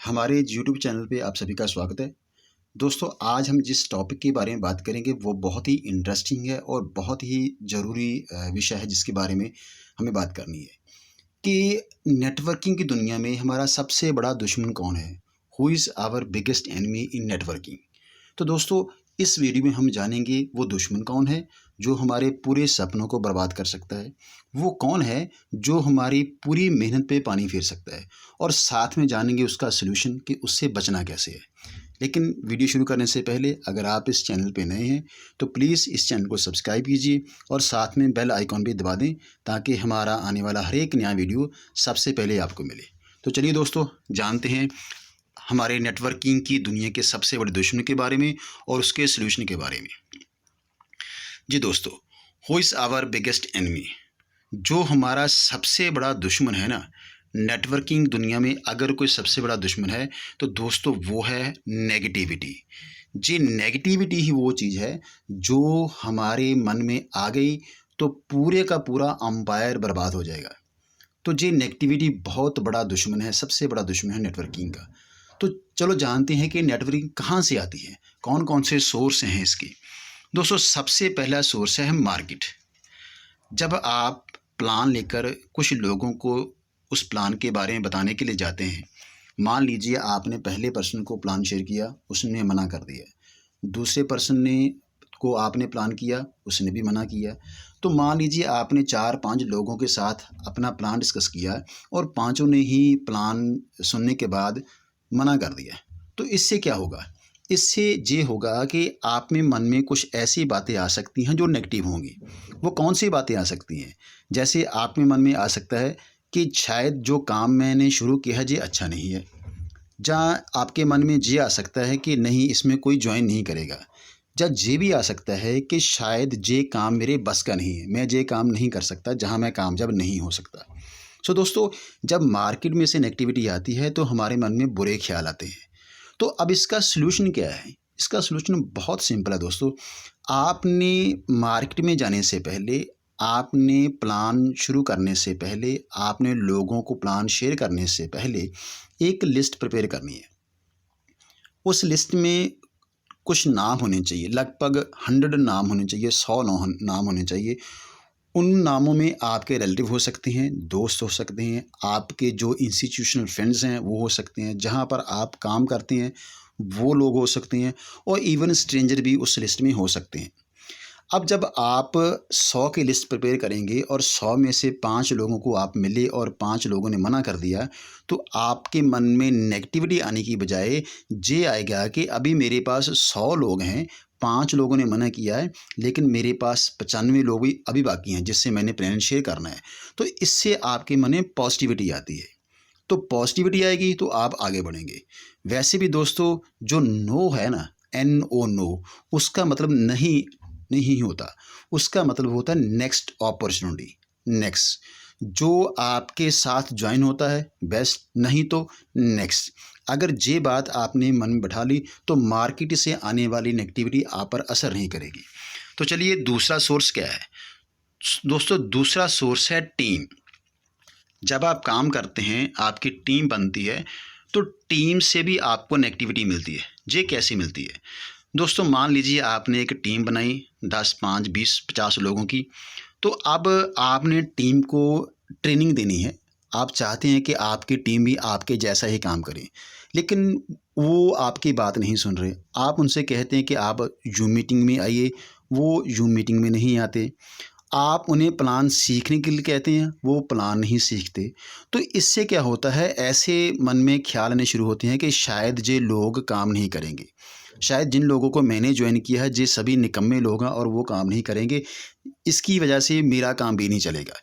हमारे YouTube channel पे आप सभी का स्वागत है। दोस्तों, आज हम जिस टॉपिक के बारे में बात करेंगे वो बहुत ही इंटरेस्टिंग है और बहुत ही ज़रूरी विषय है जिसके बारे में हमें बात करनी है कि नेटवर्किंग की दुनिया में हमारा सबसे बड़ा दुश्मन कौन है? Who is our biggest enemy in networking? तो दोस्तों, इस वीडियो में हम जानेंगे वो दुश्मन कौन है जो हमारे पूरे सपनों को बर्बाद कर सकता है। वो कौन है जो हमारी पूरी मेहनत पे पानी फेर सकता है, और साथ में जानेंगे उसका सलूशन कि उससे बचना कैसे है। लेकिन वीडियो शुरू करने से पहले अगर आप इस चैनल पे नए हैं तो प्लीज़ इस चैनल को सब्सक्राइब कीजिए और साथ में बेल आइकॉन भी दबा दें ताकि हमारा आने वाला हर एक नया वीडियो सबसे पहले आपको मिले। तो चलिए दोस्तों, जानते हैं हमारे नेटवर्किंग की दुनिया के सबसे बड़े दुश्मन के बारे में और उसके सलूशन के बारे में। जी दोस्तों, who is our biggest enemy? जो हमारा सबसे बड़ा दुश्मन है ना, नेटवर्किंग दुनिया में अगर कोई सबसे बड़ा दुश्मन है तो दोस्तों वो है नेगेटिविटी। जी, नेगेटिविटी ही वो चीज़ है जो हमारे मन में आ गई तो पूरे का पूरा अंपायर बर्बाद हो जाएगा। तो जी, नेगेटिविटी बहुत बड़ा दुश्मन है, सबसे बड़ा दुश्मन है नेटवर्किंग का। तो चलो जानते हैं कि नेटवर्किंग कहाँ से आती है, कौन कौन से सोर्स हैं इसके। दोस्तों, सबसे पहला सोर्स है मार्केट। जब आप प्लान लेकर कुछ लोगों को उस प्लान के बारे में बताने के लिए जाते हैं, मान लीजिए आपने पहले पर्सन को प्लान शेयर किया, उसने मना कर दिया। दूसरे पर्सन ने को आपने प्लान किया, उसने भी मना किया। तो मान लीजिए आपने 4-5 लोगों के साथ अपना प्लान डिस्कस किया और पांचों ने ही प्लान सुनने के बाद मना कर दिया। तो इससे क्या होगा? इससे ये होगा कि आप में मन में कुछ ऐसी बातें आ सकती हैं जो नेगेटिव होंगी। वो कौन सी बातें आ सकती हैं? जैसे आप में मन में आ सकता है कि शायद जो काम मैंने शुरू किया है ये अच्छा नहीं है। जहाँ आपके मन में ये आ सकता है कि नहीं, इसमें कोई ज्वाइन नहीं करेगा। या ये भी आ सकता है कि शायद ये काम मेरे बस का नहीं है, मैं ये काम नहीं कर सकता जहाँ मैं कामयाब नहीं हो सकता। सो दोस्तों, जब मार्केट में से नेगेटिविटी आती है तो हमारे मन में बुरे ख्याल आते हैं। तो अब इसका सलूशन क्या है? इसका सलूशन बहुत सिंपल है दोस्तों। आपने मार्केट में जाने से पहले, आपने प्लान शुरू करने से पहले, आपने लोगों को प्लान शेयर करने से पहले एक लिस्ट प्रिपेयर करनी है। उस लिस्ट में कुछ नाम होने चाहिए, लगभग 100 नाम होने चाहिए, 100 नाम होने चाहिए। उन नामों में आपके रिलेटिव हो सकते हैं, दोस्त हो सकते हैं, आपके जो इंस्टीट्यूशनल फ्रेंड्स हैं वो हो सकते हैं, जहाँ पर आप काम करते हैं वो लोग हो सकते हैं, और इवन स्ट्रेंजर भी उस लिस्ट में हो सकते हैं। अब जब आप 100 की लिस्ट प्रिपेयर करेंगे और 100 में से 5 लोगों को आप मिले और 5 लोगों ने मना कर दिया, तो आपके मन में नेगेटिविटी आने की बजाय ये आएगा कि अभी मेरे पास 100 लोग हैं, 5 लोगों ने मना किया है, लेकिन मेरे पास 95 लोग भी अभी बाकी हैं जिससे मैंने प्लान शेयर करना है। तो इससे आपके मन में पॉजिटिविटी आती है। तो पॉजिटिविटी आएगी तो आप आगे बढ़ेंगे। वैसे भी दोस्तों, जो नो है ना, NO, नो, उसका मतलब नहीं नहीं होता। उसका मतलब होता है नेक्स्ट अपॉर्चुनिटी, नेक्स्ट। जो आपके साथ ज्वाइन होता है बेस्ट, नहीं तो नेक्स्ट। अगर ये बात आपने मन में बैठा ली तो मार्केट से आने वाली नेगेटिविटी आप पर असर नहीं करेगी। तो चलिए, दूसरा सोर्स क्या है दोस्तों? दूसरा सोर्स है टीम। जब आप काम करते हैं, आपकी टीम बनती है, तो टीम से भी आपको नेगेटिविटी मिलती है। ये कैसे मिलती है दोस्तों? मान लीजिए आपने एक टीम बनाई 10, 5, 20, 50 लोगों की। तो अब आपने टीम को ट्रेनिंग देनी है। आप चाहते हैं कि आपकी टीम भी आपके जैसा ही काम करे, लेकिन वो आपकी बात नहीं सुन रहे। आप उनसे कहते हैं कि आप ज़ूम मीटिंग में आइए, वो ज़ूम मीटिंग में नहीं आते। आप उन्हें प्लान सीखने के लिए कहते हैं, वो प्लान नहीं सीखते। तो इससे क्या होता है, ऐसे मन में ख्याल आने शुरू होते हैं कि शायद ये लोग काम नहीं करेंगे, शायद जिन लोगों को मैंने ज्वाइन किया है ये सभी निकम्मे लोग हैं और वो काम नहीं करेंगे, इसकी वजह से मेरा काम भी नहीं चलेगा।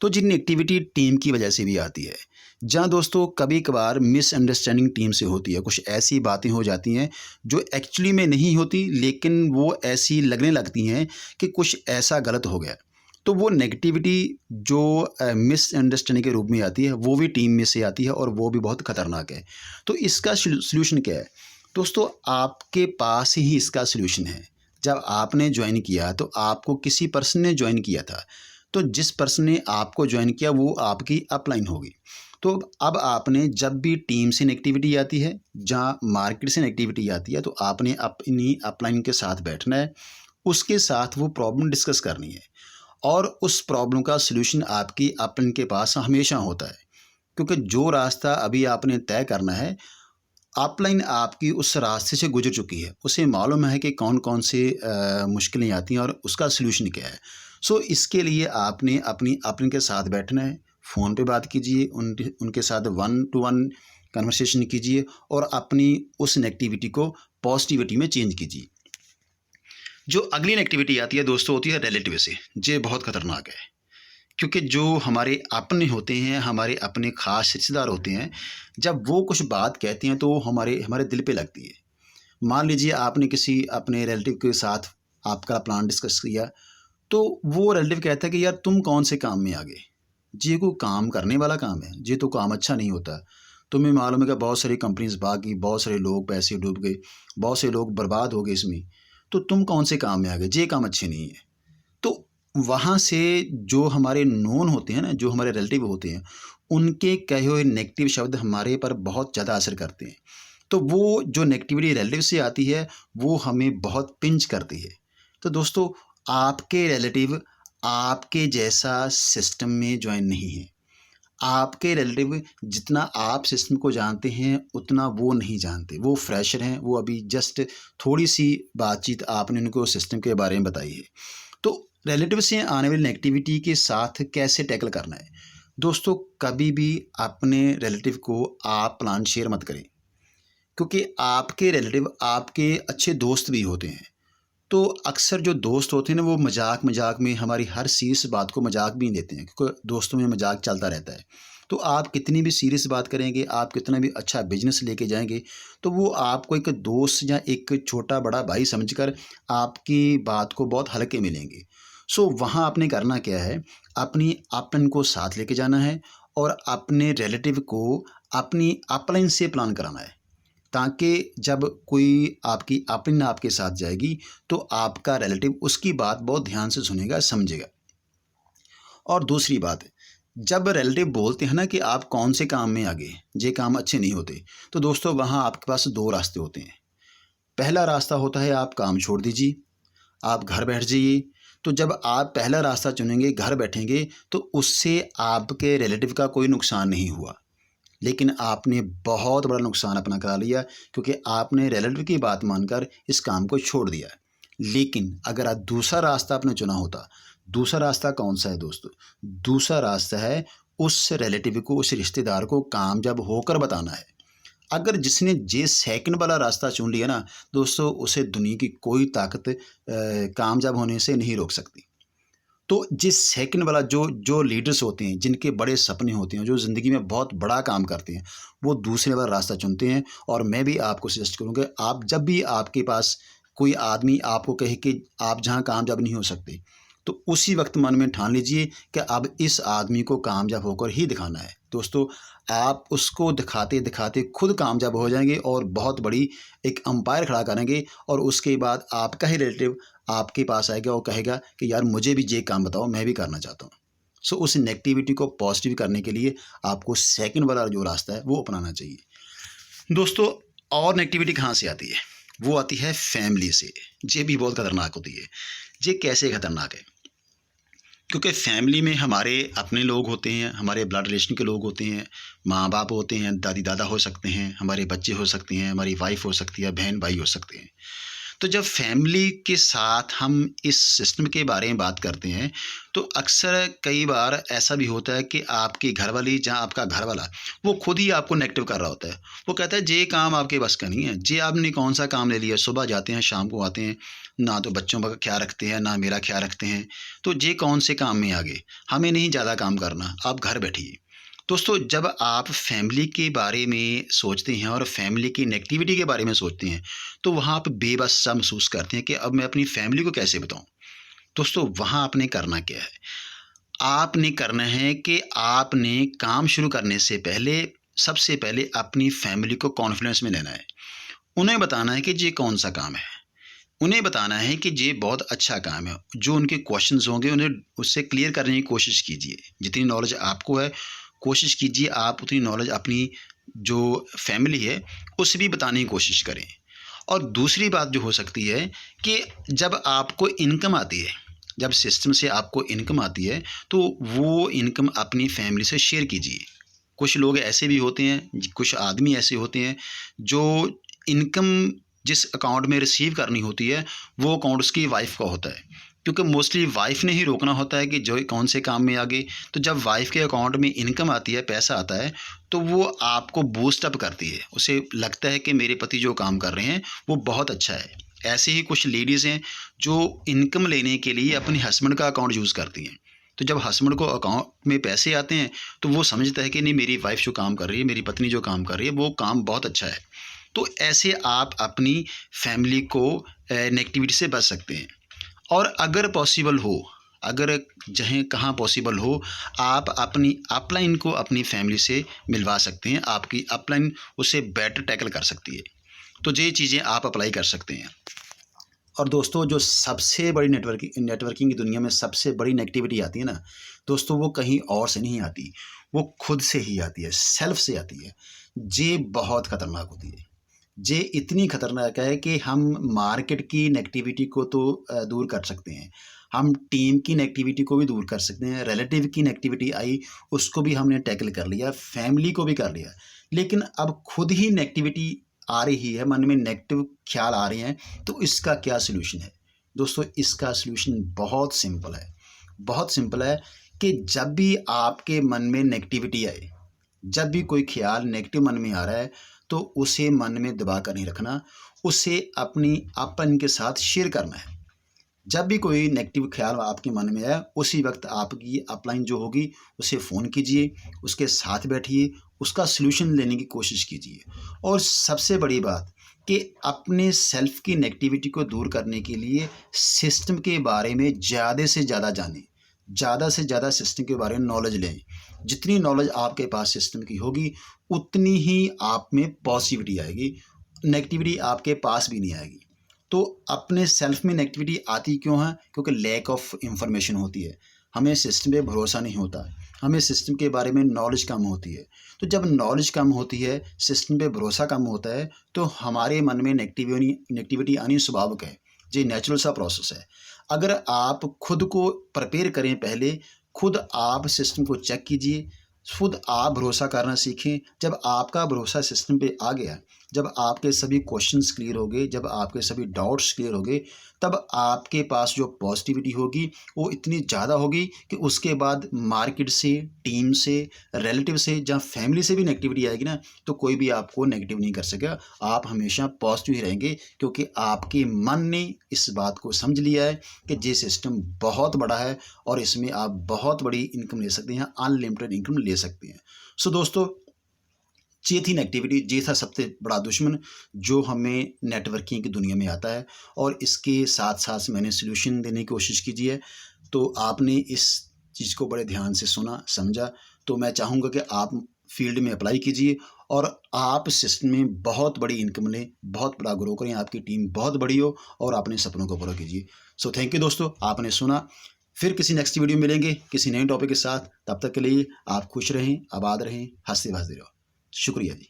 तो जिन एक्टिविटी टीम की वजह से भी आती है, जहाँ दोस्तों कभी कभार मिसअंडरस्टैंडिंग टीम से होती है। कुछ ऐसी बातें हो जाती हैं जो एक्चुअली में नहीं होती, लेकिन वो ऐसी लगने लगती हैं कि कुछ ऐसा गलत हो गया। तो वो नेगेटिविटी जो मिसअंडरस्टैंडिंग के रूप में आती है, वो भी टीम में से आती है और वो भी बहुत खतरनाक है। तो इसका सलूशन क्या है दोस्तों? आपके पास ही इसका सलूशन है। जब आपने ज्वाइन किया तो आपको किसी पर्सन ने ज्वाइन किया था, तो जिस पर्सन ने आपको ज्वाइन किया वो आपकी अपलाइन होगी। तो अब आपने जब भी टीम से नेगेटिविटी आती है, जहाँ मार्केट से नेगेटिविटी आती है, तो आपने अपनी अपलाइन के साथ बैठना है, उसके साथ वो प्रॉब्लम डिस्कस करनी है और उस प्रॉब्लम का सलूशन आपकी अपलाइन के पास हमेशा होता है। क्योंकि जो रास्ता अभी आपने तय करना है, अपलाइन आपकी उस रास्ते से गुजर चुकी है, उसे मालूम है कि कौन कौन से मुश्किलें आती हैं और उसका सलूशन क्या है। सो इसके लिए आपने अपनी अपलाइन के साथ बैठना है, फ़ोन पे बात कीजिए, उनके साथ वन टू वन कन्वर्सेशन कीजिए और अपनी उस नेगेटिविटी को पॉजिटिविटी में चेंज कीजिए। जो अगली नेगेटिविटी आती है दोस्तों, होती है रिलेटिव से। ये बहुत खतरनाक है, क्योंकि जो हमारे अपने होते हैं, हमारे अपने ख़ास रिश्तेदार होते हैं, जब वो कुछ बात कहते हैं तो हमारे हमारे दिल पे लगती है। मान लीजिए आपने किसी अपने रिलेटिव के साथ आपका प्लान डिस्कस किया, तो वो रिलेटिव कहता है कि यार तुम कौन से काम में आ गए, ये कोई काम करने वाला काम है, ये तो काम अच्छा नहीं होता। तुम्हें मालूम है कि बहुत सारी कंपनीज भागी, बहुत सारे लोग पैसे डूब गए, बहुत से लोग बर्बाद हो गए इसमें, तो तुम कौन से काम में आ गए, ये काम अच्छे नहीं है। तो वहाँ से जो हमारे नोन होते हैं ना, जो हमारे रिलेटिव होते हैं, उनके कहे हुए नेगेटिव शब्द हमारे पर बहुत ज़्यादा असर करते हैं। तो वो जो नेगेटिविटी रिलेटिव से आती है, वो हमें बहुत पिंच करती है। तो दोस्तों, आपके रिलेटिव आपके जैसा सिस्टम में ज्वाइन नहीं है। आपके रिलेटिव जितना आप सिस्टम को जानते हैं, उतना वो नहीं जानते। वो फ्रेशर हैं, वो अभी जस्ट थोड़ी-सी बातचीत आपने उनको सिस्टम के बारे में बताई है। तो रिलेटिव से आने वाली नेगेटिविटी के साथ कैसे टैकल करना है? दोस्तों, कभी भी अपने रिलेटिव को आप प्लान शेयर मत करें, क्योंकि आपके रिलेटिव आपके अच्छे दोस्त भी होते हैं। तो अक्सर जो दोस्त होते हैं ना, वो मजाक में हमारी हर सीरियस बात को मजाक भी लेते हैं, क्योंकि दोस्तों में मजाक चलता रहता है। तो आप कितनी भी सीरियस बात करेंगे, आप कितना भी अच्छा बिजनेस लेके जाएंगे, तो वो आपको एक दोस्त या एक छोटा बड़ा भाई समझकर आपकी बात को बहुत हल्के में लेंगे। सो वहाँ आपने करना क्या है, अपनी अपलाइन को साथ लेके जाना है और अपने रिलेटिव को अपनी अपलाइन से प्लान कराना है, ताकि जब कोई आपकी अपनी आपके साथ जाएगी, तो आपका रिलेटिव उसकी बात बहुत ध्यान से सुनेगा, समझेगा। और दूसरी बात, जब रिलेटिव बोलते हैं ना कि आप कौन से काम में आ गए, ये काम अच्छे नहीं होते, तो दोस्तों वहाँ आपके पास दो रास्ते होते हैं। पहला रास्ता होता है आप काम छोड़ दीजिए, आप घर बैठ जाइए। तो जब आप पहला रास्ता चुनेंगे, घर बैठेंगे, तो उससे आपके रिलेटिव का कोई नुकसान नहीं हुआ, लेकिन आपने बहुत बड़ा नुकसान अपना करा लिया, क्योंकि आपने रिलेटिव की बात मानकर इस काम को छोड़ दिया। लेकिन अगर आप दूसरा रास्ता आपने चुना होता, दूसरा रास्ता कौन सा है दोस्तों? दूसरा रास्ता है उस रिलेटिव को, उस रिश्तेदार को कामयाब होकर बताना है। अगर जिसने ये सेकंड वाला रास्ता चुन लिया ना दोस्तों, उसे दुनिया की कोई ताकत कामयाब होने से नहीं रोक सकती। तो जिस सेकंड वाला जो जो लीडर्स होते हैं, जिनके बड़े सपने होते हैं, जो ज़िंदगी में बहुत बड़ा काम करते हैं, वो दूसरे वाला रास्ता चुनते हैं। और मैं भी आपको सजेस्ट करूँगा, आप जब भी आपके पास कोई आदमी आपको कहे कि आप जहाँ कामयाब नहीं हो सकते, तो उसी वक्त मन में ठान लीजिए कि अब इस आदमी को कामयाब होकर ही दिखाना है। दोस्तों, आप उसको दिखाते दिखाते खुद कामयाब हो जाएंगे और बहुत बड़ी एक अंपायर खड़ा करेंगे, और उसके बाद आपका ही रिलेटिव आपके पास आएगा और कहेगा कि यार मुझे भी ये काम बताओ, मैं भी करना चाहता हूँ। सो उस नेगेटिविटी को पॉजिटिव करने के लिए आपको सेकंड वाला जो रास्ता है वो अपनाना चाहिए। दोस्तों, और नेगेटिविटी कहाँ से आती है? वो आती है फैमिली से। ये भी बहुत खतरनाक होती है। ये कैसे खतरनाक है? क्योंकि फैमिली में हमारे अपने लोग होते हैं, हमारे ब्लड रिलेशन के लोग होते हैं, माँ बाप होते हैं, दादी दादा हो सकते हैं, हमारे बच्चे हो सकते हैं, हमारी वाइफ हो सकती है, बहन भाई हो सकते हैं। तो जब फैमिली के साथ हम इस सिस्टम के बारे में बात करते हैं, तो अक्सर कई बार ऐसा भी होता है कि आपकी घरवाली, जहाँ आपका घरवाला, वो खुद ही आपको नेगेटिव कर रहा होता है। वो कहता है ये काम आपके बस का नहीं है, ये आपने कौन सा काम ले लिया, सुबह जाते हैं शाम को आते हैं, ना तो बच्चों का ख्याल रखते हैं ना मेरा ख्याल रखते हैं, तो ये कौन से काम में आगे, हमें नहीं ज़्यादा काम करना, आप घर बैठिए। दोस्तों, जब आप फैमिली के बारे में सोचते हैं और फैमिली की नेगेटिविटी के बारे में सोचते हैं, तो वहाँ आप बेबस सा महसूस करते हैं कि अब मैं अपनी फैमिली को कैसे बताऊँ। दोस्तों, वहाँ आपने करना क्या है? आपने करना है कि आपने काम शुरू करने से पहले, सबसे पहले अपनी फैमिली को कॉन्फिडेंस में लेना है। उन्हें बताना है कि ये कौन सा काम है, उन्हें बताना है कि ये बहुत अच्छा काम है। जो उनके क्वेश्चंस होंगे उन्हें उससे क्लियर करने की कोशिश कीजिए, जितनी नॉलेज आपको है कोशिश कीजिए आप उतनी नॉलेज अपनी जो फैमिली है उसे भी बताने की कोशिश करें। और दूसरी बात जो हो सकती है कि जब आपको इनकम आती है, जब सिस्टम से आपको इनकम आती है, तो वो इनकम अपनी फैमिली से शेयर कीजिए। कुछ लोग ऐसे भी होते हैं, कुछ आदमी ऐसे होते हैं जो इनकम जिस अकाउंट में रिसीव करनी होती है वो अकाउंट उसकी वाइफ का होता है, क्योंकि मोस्टली वाइफ ने ही रोकना होता है कि जो कौन से काम में आगे। तो जब वाइफ के अकाउंट में इनकम आती है, पैसा आता है, तो वो आपको बूस्ट अप करती है। उसे लगता है कि मेरे पति जो काम कर रहे हैं वो बहुत अच्छा है। ऐसे ही कुछ लेडीज़ हैं जो इनकम लेने के लिए अपने हस्बैंड का अकाउंट यूज़ करती हैं। तो जब हस्बैंड को अकाउंट में पैसे आते हैं तो वो समझता है कि नहीं, मेरी वाइफ जो काम कर रही है, मेरी पत्नी जो काम कर रही है वो काम बहुत अच्छा है। तो ऐसे आप अपनी फैमिली को नेगेटिविटी से बच सकते हैं। और अगर पॉसिबल हो, अगर जहाँ कहाँ पॉसिबल हो, आप अपनी अपलाइन को अपनी फैमिली से मिलवा सकते हैं। आपकी अपलाइन उसे बेटर टैकल कर सकती है। तो ये चीज़ें आप अप्लाई कर सकते हैं। और दोस्तों, जो सबसे बड़ी नेटवर्किंग की दुनिया में सबसे बड़ी नेगेटिविटी आती है ना दोस्तों, वो कहीं और से नहीं आती, वो खुद से ही आती है, सेल्फ से आती है। ये बहुत ख़तरनाक होती है। ये इतनी खतरनाक है कि हम मार्केट की नेगेटिविटी को तो दूर कर सकते हैं, हम टीम की नेगेटिविटी को भी दूर कर सकते हैं, रिलेटिव की नेगेटिविटी आई उसको भी हमने टैकल कर लिया, फैमिली को भी कर लिया। लेकिन अब खुद ही नेगेटिविटी आ रही है, मन में नेगेटिव ख्याल आ रहे हैं, तो इसका क्या सलूशन है दोस्तों? इसका सलूशन बहुत सिंपल है, बहुत सिंपल है कि जब भी आपके मन में नेगेटिविटी आए, जब भी कोई ख्याल नेगेटिव मन में आ रहा है, तो उसे मन में दबा कर नहीं रखना, उसे अपनी अपन के साथ शेयर करना है। जब भी कोई नेगेटिव ख्याल आपके मन में आए, उसी वक्त आपकी अपलाइन जो होगी उसे फ़ोन कीजिए, उसके साथ बैठिए, उसका सलूशन लेने की कोशिश कीजिए। और सबसे बड़ी बात कि अपने सेल्फ की नेगेटिविटी को दूर करने के लिए सिस्टम के बारे में ज़्यादा से ज़्यादा जानें, ज़्यादा से ज़्यादा सिस्टम के बारे में नॉलेज लें। जितनी नॉलेज आपके पास सिस्टम की होगी उतनी ही आप में पॉजिटिविटी आएगी, नेगेटिविटी आपके पास भी नहीं आएगी। तो अपने सेल्फ में नेगेटिविटी आती क्यों है? क्योंकि लैक ऑफ इंफॉर्मेशन होती है, हमें सिस्टम पे भरोसा नहीं होता, हमें सिस्टम के बारे में नॉलेज कम होती है। तो जब नॉलेज कम होती है, सिस्टम पे भरोसा कम होता है, तो हमारे मन में नेगेटिविटी आनी स्वाभाविक है। ये नेचुरल सा प्रोसेस है। अगर आप खुद को प्रिपेयर करें, पहले खुद आप सिस्टम को चेक कीजिए, खुद आप भरोसा करना सीखें। जब आपका भरोसा सिस्टम पे आ गया, जब आपके सभी क्वेश्चंस क्लियर हो गए, जब आपके सभी डाउट्स क्लियर हो गए, तब आपके पास जो पॉजिटिविटी होगी वो इतनी ज़्यादा होगी कि उसके बाद मार्केट से, टीम से, रिलेटिव से, जहाँ फैमिली से भी नेगेटिविटी आएगी ना, तो कोई भी आपको नेगेटिव नहीं कर सकेगा। आप हमेशा पॉजिटिव ही रहेंगे, क्योंकि आपके मन ने इस बात को समझ लिया है कि ये सिस्टम बहुत बड़ा है और इसमें आप बहुत बड़ी इनकम ले सकते हैं, अनलिमिटेड इनकम ले सकते हैं। सो दोस्तों, ये थी नेगेटिविटी, ये था सबसे बड़ा दुश्मन जो हमें नेटवर्किंग की दुनिया में आता है। और इसके साथ साथ मैंने सलूशन देने की कोशिश की है। तो आपने इस चीज़ को बड़े ध्यान से सुना, समझा, तो मैं चाहूँगा कि आप फील्ड में अप्लाई कीजिए और आप सिस्टम में बहुत बड़ी इनकम लें, बहुत बड़ा ग्रो करें, आपकी टीम बहुत बड़ी हो और अपने सपनों को पूरा कीजिए। सो थैंक यू दोस्तों, आपने सुना। फिर किसी नेक्स्ट वीडियो मिलेंगे किसी नए टॉपिक के साथ। तब तक के लिए आप खुश रहें, आबाद रहें, हंसते हंसते रहो। शुक्रिया जी।